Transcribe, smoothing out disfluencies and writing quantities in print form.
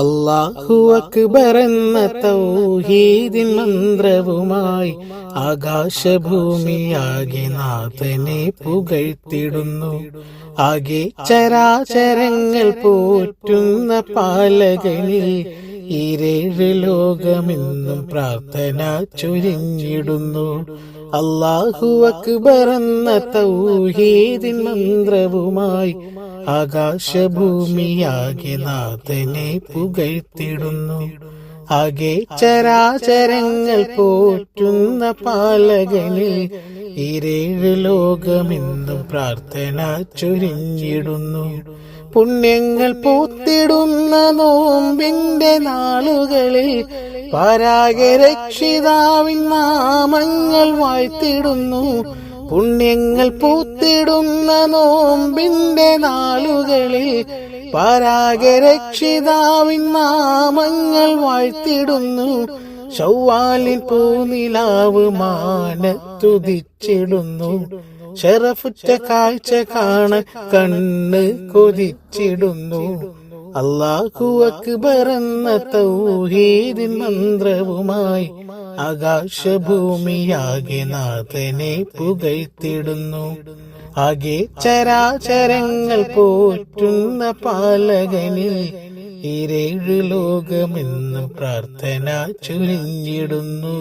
അല്ലാഹു അക്ബർ എന്ന തൗഹീദിൻ മന്ത്രവുമായി ആകാശഭൂമിയാകെ നാഥനെ പുകഴ്ത്തിടുന്നു. ആകെ ചരാചരങ്ങൾ പോറ്റുന്ന പാലകനിൽ ഈരേഴ് ലോകമെന്നും പ്രാർത്ഥന ചൊരിഞ്ഞിടുന്നു. അല്ലാഹു അക്ബർ എന്ന തൗഹീദിൻ മന്ത്രവുമായി ആകാശഭൂമിയാകെ നാഥനെ പുകഴ്ത്തിടുന്നു. ആകെ ചരാചരങ്ങൾ പോറ്റുന്ന പാലകനിൽ ഈരേഴ് ലോകമെന്നും പ്രാർത്ഥന ചൊരിഞ്ഞിടുന്നു. പുണ്യങ്ങൾ പൂത്തിടുന്ന നോമ്പിന്റെ നാളുകളിൽ പാരാകെ രക്ഷിതാവിൻ നാമങ്ങൾ വാഴ്ത്തിടുന്നു. പുണ്യങ്ങൾ പൂത്തിടുന്ന നോമ്പിന്റെ നാളുകളിൽ പാരാകെ രക്ഷിതാവിൻ നാമങ്ങൾ വാഴ്ത്തിടുന്നു. ശൗവാലിൻ പൂനിലാവ് മാനത്തുദിച്ചിടുന്നു. ശറഫുറ്റ കാഴ്ച കാണാൻ കണ്ണ് കൊതിച്ചിടുന്നു. അല്ലാഹു അക്ബർ എന്ന തൗഹീദിൻ മന്ത്രവുമായി ആകാശഭൂമിയാകെ നാഥനെ പുകഴ്ത്തിടുന്നു. ആകെ ചരാചരങ്ങൾ പോറ്റുന്ന പാലകനിൽ ഈരേഴ് ലോകമെന്നും പ്രാർത്ഥന ചൊരിഞ്ഞിടുന്നു.